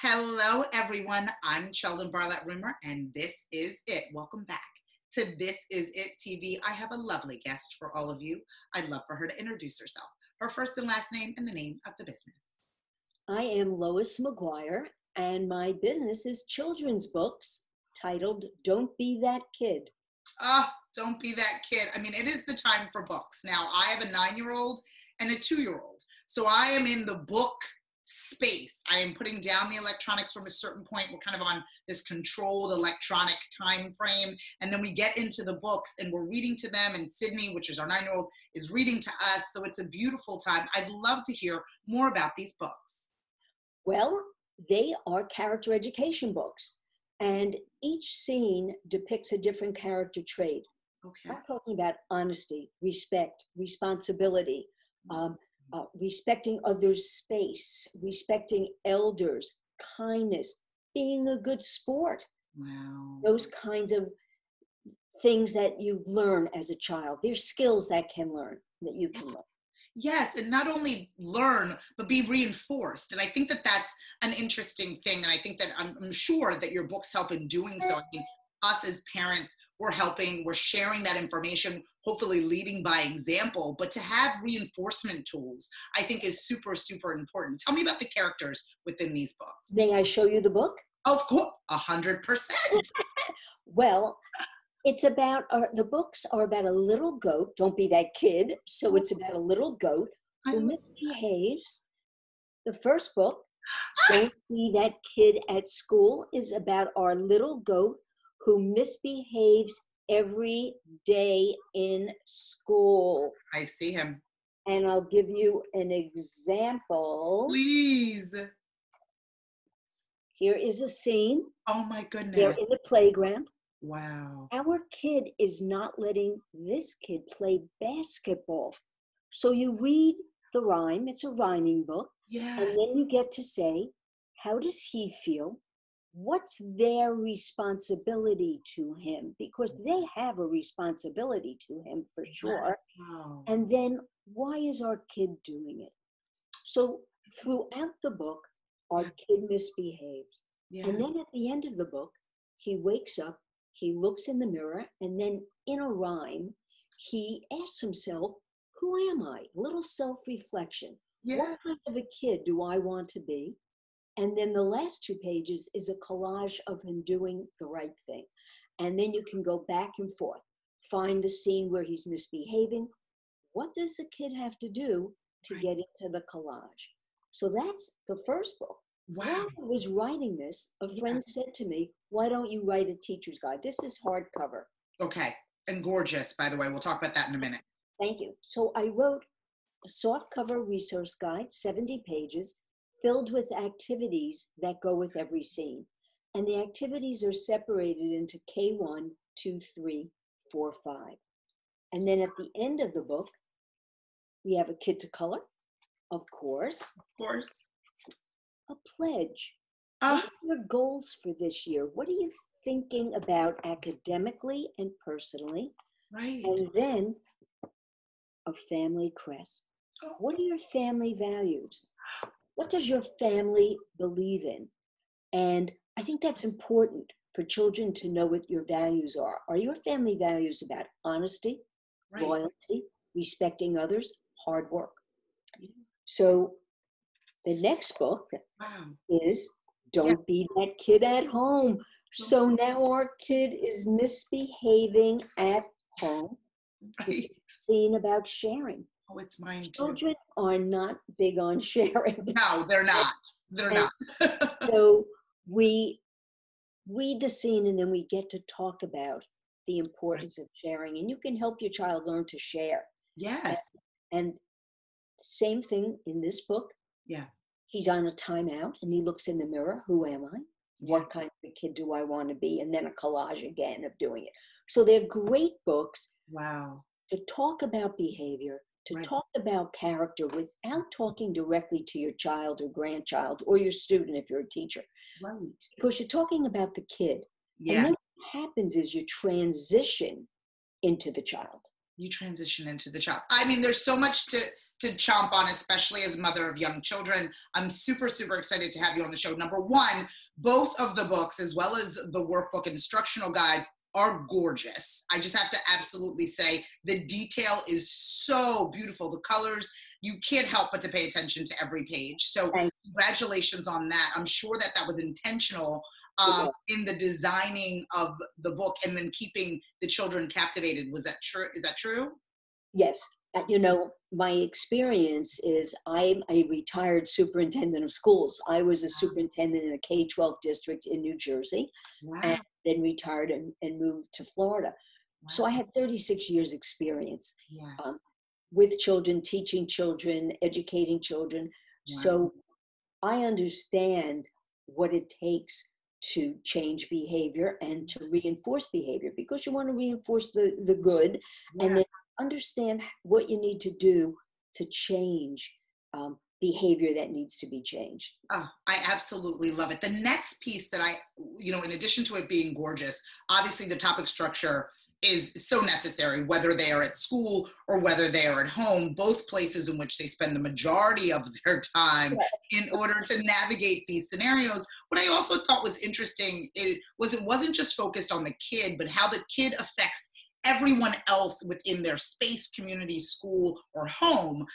Hello, everyone. I'm Cheldin Barlatt Rumer, and this is it. Welcome back to This Is It TV. I have a lovely guest for all of you. I'd love for her to introduce herself, her first and last name, and the name of the business. I am Lois McGuire, and my business is children's books titled Don't Be That Kid. Don't be that kid. I mean, it is the time for books. Now, I have a 9-year-old and a 2-year-old. So I am in the book space. I am putting down the electronics from a certain point. We're kind of on this controlled electronic time frame. And then we get into the books and we're reading to them. And Sydney, which is our 9-year-old, is reading to us. So it's a beautiful time. I'd love to hear more about these books. Well, they are character education books. And each scene depicts a different character trait. Okay. I'm talking about honesty, respect, responsibility, respecting others' space, respecting elders, kindness, being a good sport. Wow. Those kinds of things that you learn as a child. There's skills that you can learn. Yes, and not only learn, but be reinforced. And I think that that's an interesting thing. And I think that I'm sure that your books help in doing so. I mean, us as parents, we're helping, we're sharing that information, hopefully leading by example. But to have reinforcement tools, I think is super, super important. Tell me about the characters within these books. May I show you the book? Of course, 100%. Well, it's about, the books are about a little goat. Don't be that kid. So it's about a little goat who misbehaves. The first book, Don't Be That Kid at School, is about our little goat who misbehaves every day in school. I see him. And I'll give you an example. Please. Here is a scene. Oh my goodness. They're in the playground. Wow. Our kid is not letting this kid play basketball. So you read the rhyme. It's a rhyming book. Yeah. And then you get to say, how does he feel? What's their responsibility to him? Because they have a responsibility to him for sure. Wow. And then why is our kid doing it? So throughout the book, our kid misbehaves. Yeah. And then at the end of the book, he wakes up, he looks in the mirror, and then in a rhyme, he asks himself, who am I? A little self-reflection. Yeah. What kind of a kid do I want to be? And then the last 2 pages is a collage of him doing the right thing. And then you can go back and forth. Find the scene where he's misbehaving. What does the kid have to do to get into the collage? So that's the first book. Wow. While I was writing this, a friend said to me, why don't you write a teacher's guide? This is hardcover. Okay. And gorgeous, by the way. We'll talk about that in a minute. Thank you. So I wrote a softcover resource guide, 70 pages, filled with activities that go with every scene. And the activities are separated into K1, 2, 3, 4, 5. And then at the end of the book, we have a kid to color, of course. Of course. A pledge. What are your goals for this year? What are you thinking about academically and personally? Right. And then a family crest. What are your family values? What does your family believe in? And I think that's important for children to know what your values are. Are your family values about honesty, loyalty, respecting others, hard work? So the next book is Don't Be That Kid at Home. So now our kid is misbehaving at home. It's a scene about sharing. Oh, it's mine too. Children are not big on sharing. No, they're not. They're not. So we read the scene and then we get to talk about the importance of sharing. And you can help your child learn to share. Yes. And same thing in this book. Yeah. He's on a timeout and he looks in the mirror. Who am I? What kind of a kid do I want to be? And then a collage again of doing it. So they're great books. Wow. To talk about behavior, to talk about character without talking directly to your child or grandchild or your student if you're a teacher. Right. Because you're talking about the kid. Yeah. And then what happens is you transition into the child. You transition into the child. I mean, there's so much to chomp on, especially as a mother of young children. I'm super, super excited to have you on the show. Number one, both of the books, as well as the workbook instructional guide, are gorgeous. I just have to absolutely say the detail is so beautiful. The colors, you can't help but to pay attention to every page. So congratulations on that. I'm sure that that was intentional in the designing of the book and then keeping the children captivated. Was that true? Is that true? Yes. You know, my experience is I'm a retired superintendent of schools. I was a superintendent in a K-12 district in New Jersey, and then retired and moved to Florida. So I had 36 years experience with children, teaching children, educating children. So I understand what it takes to change behavior and to reinforce behavior, because you want to reinforce the good and then understand what you need to do to change behavior that needs to be changed. Oh, I absolutely love it. The next piece that in addition to it being gorgeous, obviously the topic structure is so necessary, whether they are at school or whether they are at home, both places in which they spend the majority of their time in order to navigate these scenarios. What I also thought was interesting it wasn't just focused on the kid, but how the kid affects everyone else within their space, community, school, or home.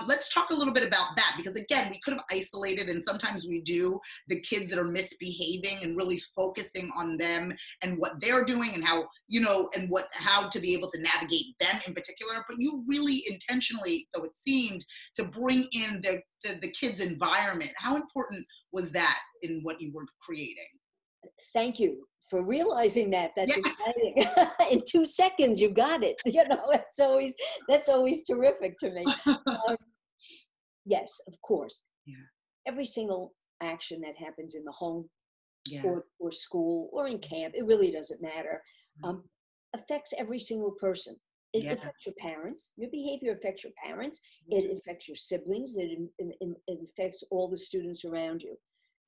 Let's talk a little bit about that, because again, we could have isolated, and sometimes we do, the kids that are misbehaving and really focusing on them and what they're doing and how, how to be able to navigate them in particular. But you really intentionally, though it seemed, to bring in the kids' environment. How important was that in what you were creating? Thank you for realizing that. That's exciting. In 2 seconds, you got it. That's always terrific to me. Yes, of course. Yeah. Every single action that happens in the home or school or in camp, it really doesn't matter, affects every single person. It affects your parents. Your behavior affects your parents. It affects your siblings. It affects all the students around you.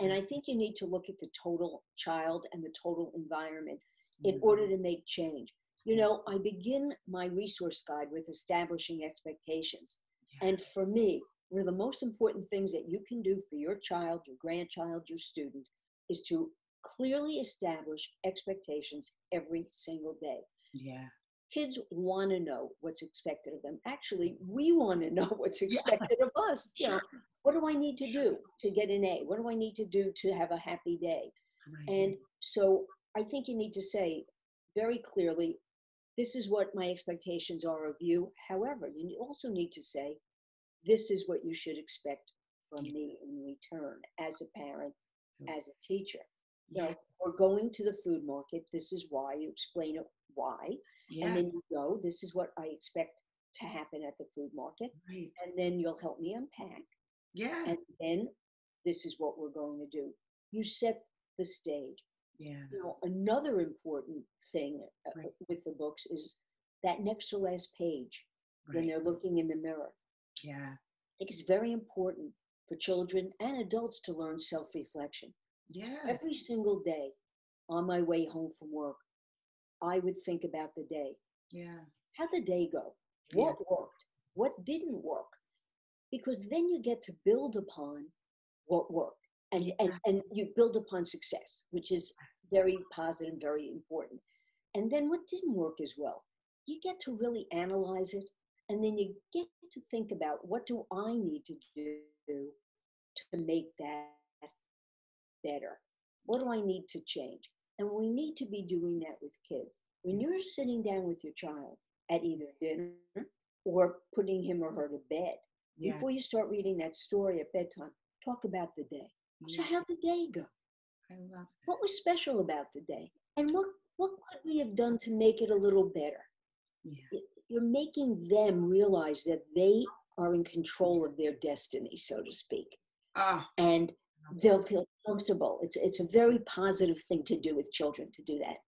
And I think you need to look at the total child and the total environment in order to make change. I begin my resource guide with establishing expectations. And for me, one of the most important things that you can do for your child, your grandchild, your student, is to clearly establish expectations every single day. Yeah. Kids want to know what's expected of them. Actually, we want to know what's expected of us. What do I need to do to get an A? What do I need to do to have a happy day? Right. And so I think you need to say very clearly, this is what my expectations are of you. However, you also need to say, this is what you should expect from me in return as a parent, as a teacher. We're going to the food market. This is why. You explain it why. And then you go, this is what I expect to happen at the food market. Right. And then you'll help me unpack. Yeah. And then this is what we're going to do. You set the stage. Yeah. Another important thing with the books is that next to last page when they're looking in the mirror. Yeah. I think it's very important for children and adults to learn self-reflection. Yeah. Every single day on my way home from work, I would think about the day. Yeah. How'd the day go? What worked? What didn't work? Because then you get to build upon what worked. And you build upon success, which is very positive, very important. And then what didn't work as well? You get to really analyze it. And then you get to think about, what do I need to do to make that better? What do I need to change? And we need to be doing that with kids. When you're sitting down with your child at either dinner or putting him or her to bed, before you start reading that story at bedtime, talk about the day. So how'd the day go? I love that. What was special about the day? And what could we have done to make it a little better? Yeah. You're making them realize that they are in control of their destiny, so to speak. And they'll feel comfortable. It's a very positive thing to do with children, to do that.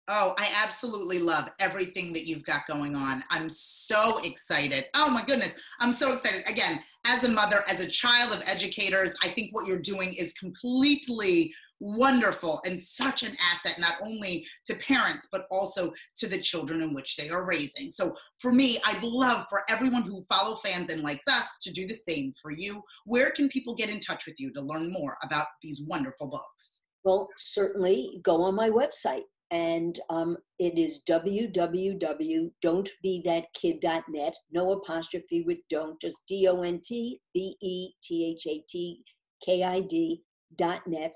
Oh, I absolutely love everything that you've got going on. I'm so excited. Oh my goodness. I'm so excited. Again, as a mother, as a child of educators, I think what you're doing is completely wonderful and such an asset, not only to parents, but also to the children in which they are raising. So for me, I'd love for everyone who follow fans and likes us to do the same for you. Where can people get in touch with you to learn more about these wonderful books? Well, certainly go on my website. And it is www.don'tbethatkid.net. No apostrophe with don't, just DONTBETHATKID.net.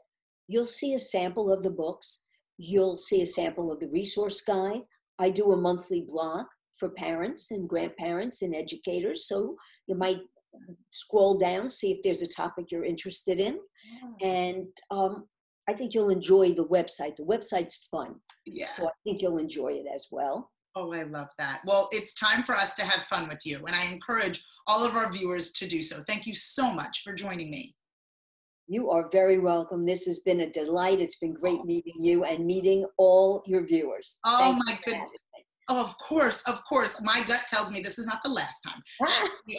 You'll see a sample of the books. You'll see a sample of the resource guide. I do a monthly blog for parents and grandparents and educators. So you might scroll down, see if there's a topic you're interested in. And I think you'll enjoy the website. The website's fun. Yeah. So I think you'll enjoy it as well. Oh, I love that. Well, it's time for us to have fun with you, and I encourage all of our viewers to do so. Thank you so much for joining me. You are very welcome. This has been a delight. It's been great meeting you and meeting all your viewers. Oh, my goodness. Oh, of course, of course. My gut tells me this is not the last time.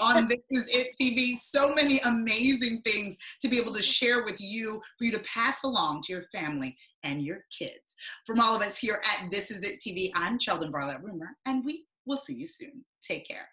On This Is It TV, so many amazing things to be able to share with you, for you to pass along to your family and your kids. From all of us here at This Is It TV, I'm Cheldin Barlatt Rumer, and we will see you soon. Take care.